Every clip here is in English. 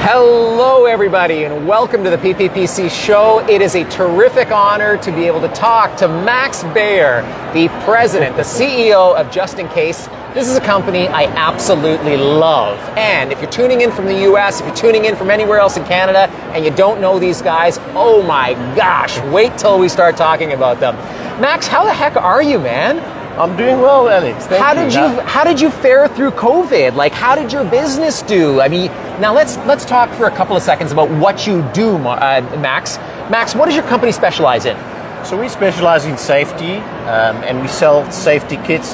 Hello everybody and welcome to the PPPC show. It is a terrific honor to be able to talk to Max Baer, the president, the CEO of JustinCase. This is a company I absolutely love. And if you're tuning in from the US, if you're tuning in from anywhere else in Canada and you don't know these guys, oh my gosh, wait till we start talking about them. Max, how the heck are you, man? I'm doing well, Alex. Thank you. How did you fare through COVID? Like, how did your business do? I mean, now let's talk for a couple of seconds about what you do, Max. Max, what does your company specialize in? So we specialize in safety, and we sell safety kits,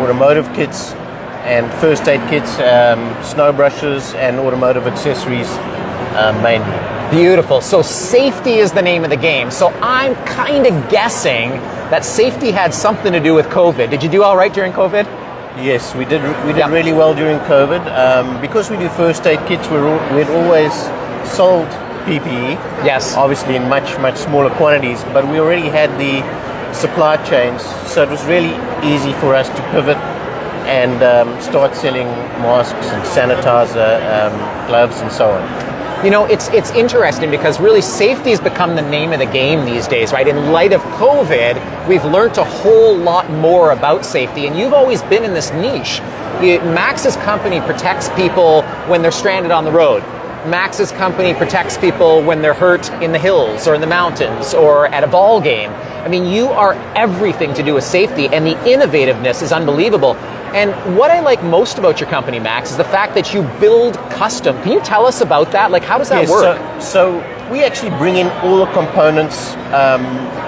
automotive kits, and first aid kits, snow brushes, and automotive accessories mainly. Beautiful. So safety is the name of the game. So I'm kind of guessing that safety had something to do with COVID. Did you do all right during COVID? Yes, we did really well during COVID. Because we do first aid kits, we'd always sold PPE. Yes. Obviously in much smaller quantities, but we already had the supply chains, so it was really easy for us to pivot and start selling masks and sanitizer, gloves and so on. You know, it's interesting because really safety has become the name of the game these days, right? In light of COVID, we've learned a whole lot more about safety, and you've always been in this niche. Max's company protects people when they're stranded on the road. Max's company protects people when they're hurt in the hills or in the mountains or at a ball game. I mean, you are everything to do with safety, and the innovativeness is unbelievable. And what I like most about your company, Max, is the fact that you build custom. Can you tell us about that? Like, how does that work? So we actually bring in all the components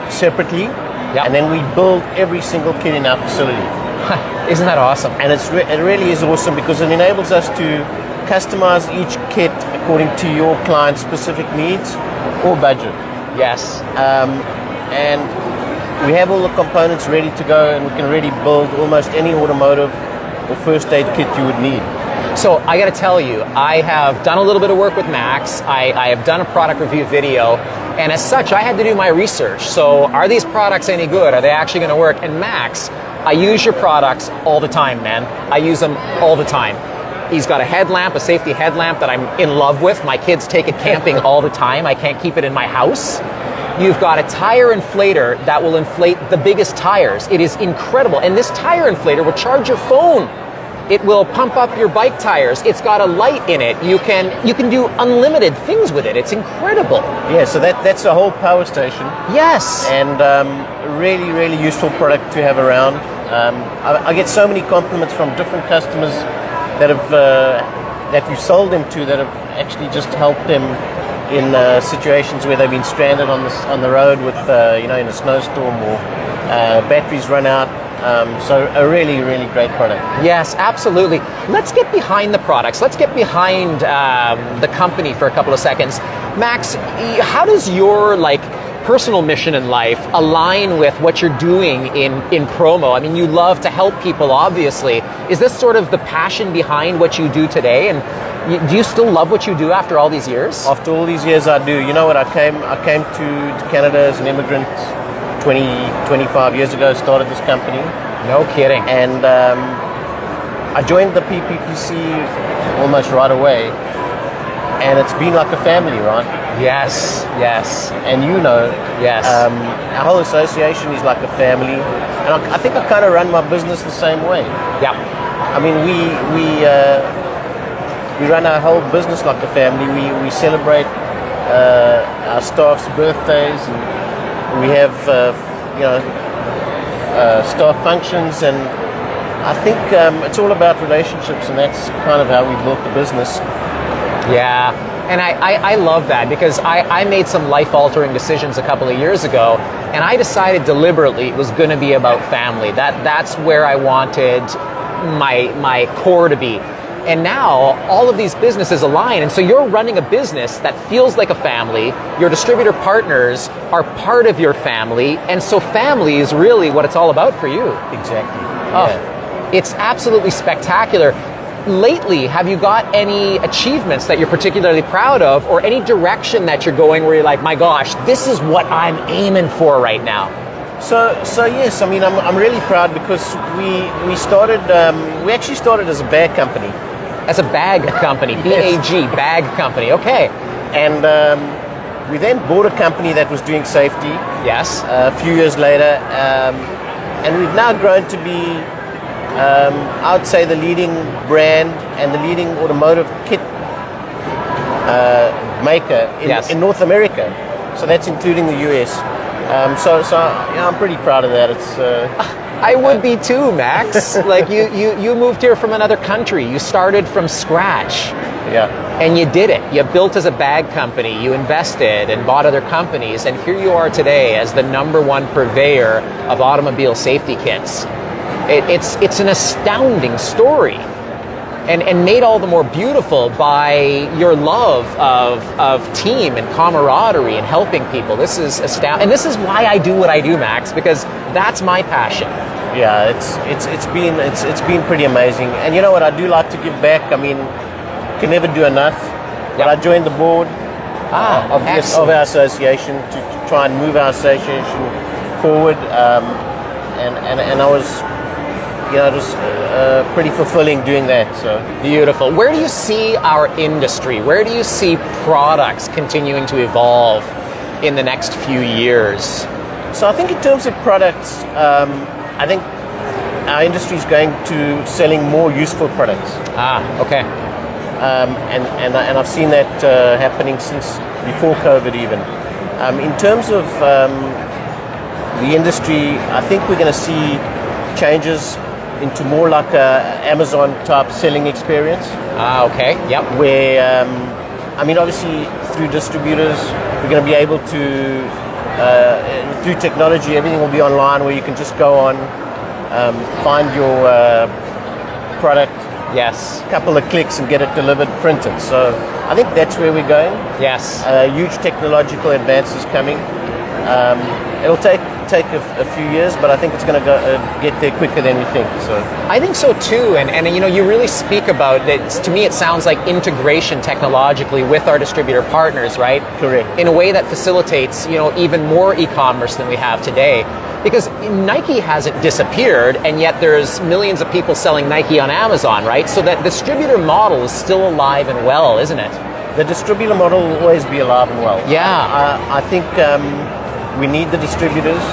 separately, and then we build every single kit in our facility. Isn't that awesome? And it really is awesome because it enables us to customize each kit according to your client's specific needs or budget. Yes. And we have all the components ready to go, and we can really build almost any automotive or first aid kit you would need. So I got to tell you, I have done a little bit of work with Max. I have done a product review video, and as such, I had to do my research. So are these products any good? Are they actually going to work? And Max, I use your products all the time, man. I use them all the time. He's got a headlamp, a safety headlamp that I'm in love with. My kids take it camping all the time. I can't keep it in my house. You've got a tire inflator that will inflate the biggest tires. It is incredible. And this tire inflator will charge your phone. It will pump up your bike tires. It's got a light in it. You can do unlimited things with it. It's incredible. Yeah, so that's the whole power station. Yes. And really useful product to have around. I get so many compliments from different customers that we've sold them to that have actually just helped them in situations where they've been stranded on the road with in a snowstorm or batteries run out. So a really great product. Yes, absolutely. Let's get behind the products. Let's get behind the company for a couple of seconds. Max, how does your personal mission in life align with what you're doing in promo? I mean, you love to help people, obviously. Is this sort of the passion behind what you do today? And do you still love what you do after all these years? After all these years, I do. You know what? I came to Canada as an immigrant 25 years ago, started this company. No kidding. And I joined the PPPC almost right away. And it's been like a family, right? Yes. And yes. Our whole association is like a family. And I think I kind of run my business the same way. Yeah. I mean, we run our whole business like a family. We celebrate our staff's birthdays, and we have staff functions, and I think it's all about relationships, and that's kind of how we built the business. Yeah, and I love that because I made some life-altering decisions a couple of years ago, and I decided deliberately it was going to be about family. That's where I wanted my core to be. And now all of these businesses align, and so you're running a business that feels like a family. Your distributor partners are part of your family, and so family is really what it's all about for you. Exactly. Yeah. It's absolutely spectacular. Lately, have you got any achievements that you're particularly proud of, or any direction that you're going where you're like, my gosh, this is what I'm aiming for right now? So yes, I mean, I'm really proud because we actually started as a Baer company. As a bag company, B-A-G, bag company, okay. And we then bought a company that was doing safety Yes. a few years later, and we've now grown to be, I would say, the leading brand and the leading automotive kit maker in North America. So that's including the US. So yeah, I'm pretty proud of that. It's I would be too, Max. Like you moved here from another country. You started from scratch. yeah. And you did it. You built as a bag company. You invested and bought other companies. And here you are today as the #1 purveyor of automobile safety kits. It's an astounding story. And made all the more beautiful by your love of team and camaraderie and helping people. This is astounding. And this is why I do what I do, Max, because that's my passion. Yeah, it's been pretty amazing. And you know what? I do like to give back. I mean, can never do enough. But I joined the board of our association to try and move our association forward. And I was, it was pretty fulfilling doing that. So Beautiful. Where do you see our industry? Where do you see products continuing to evolve in the next few years? So I think in terms of products, I think our industry is going to selling more useful products. Okay. And I've seen that happening since before COVID even. In terms of the industry, I think we're going to see changes into more like a Amazon type selling experience. Okay. Yep. Where, obviously through distributors, we're going to be able to, through technology, everything will be online where you can just go on, find your product, Yes. couple of clicks and get it delivered, printed. So I think that's where we're going. Yes. Huge technological advances coming. It'll take a few years, but I think it's going to get there quicker than we think. So I think so too, and you really speak about it. To me, it sounds like integration technologically with our distributor partners, right? Correct. In a way that facilitates even more e-commerce than we have today, because Nike hasn't disappeared, and yet there's millions of people selling Nike on Amazon, right? So that distributor model is still alive and well, isn't it? The distributor model will always be alive and well. Yeah. I think we need the distributors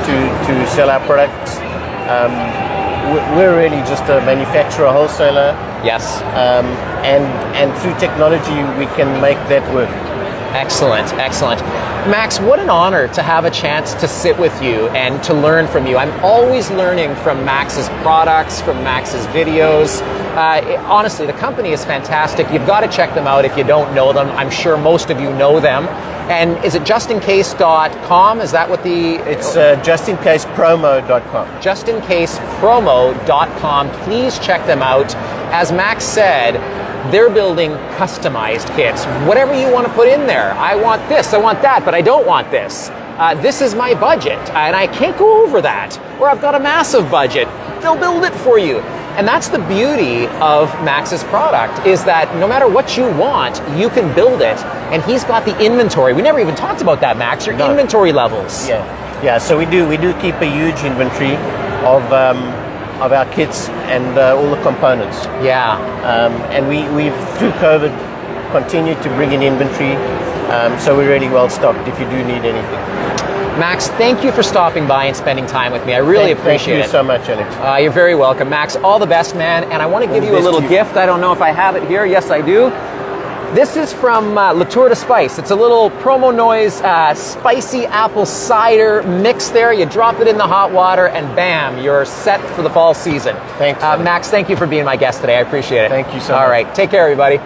to sell our products. We're really just a manufacturer, wholesaler. Yes. And through technology, we can make that work. Excellent, excellent. Max, what an honor to have a chance to sit with you and to learn from you. I'm always learning from Max's products, from Max's videos. Honestly, the company is fantastic. You've got to check them out if you don't know them. I'm sure most of you know them. And is it JustinCase.com? Is that what the... It's JustinCasePromo.com. JustinCasePromo.com. Please check them out. As Max said, they're building customized kits. Whatever you want to put in there. I want this, I want that, but I don't want this. This is my budget, and I can't go over that. Or I've got a massive budget. They'll build it for you. And that's the beauty of Max's product, is that no matter what you want, you can build it. And he's got the inventory. We never even talked about that, Max, your inventory levels. Yeah. So we do keep a huge inventory of our kits and all the components. Yeah. And we've through COVID continued to bring in inventory. So we're really well stocked if you do need anything. Max, thank you for stopping by and spending time with me. I really appreciate it. Thank you so much, Alex. You're very welcome. Max, all the best, man. And I want to give you a little gift. I don't know if I have it here. Yes, I do. This is from Latour de Spice. It's a little Promonoise spicy apple cider mix there. You drop it in the hot water and bam, you're set for the fall season. Thanks. Max, thank you for being my guest today. I appreciate it. Thank you so much. All right. Take care, everybody.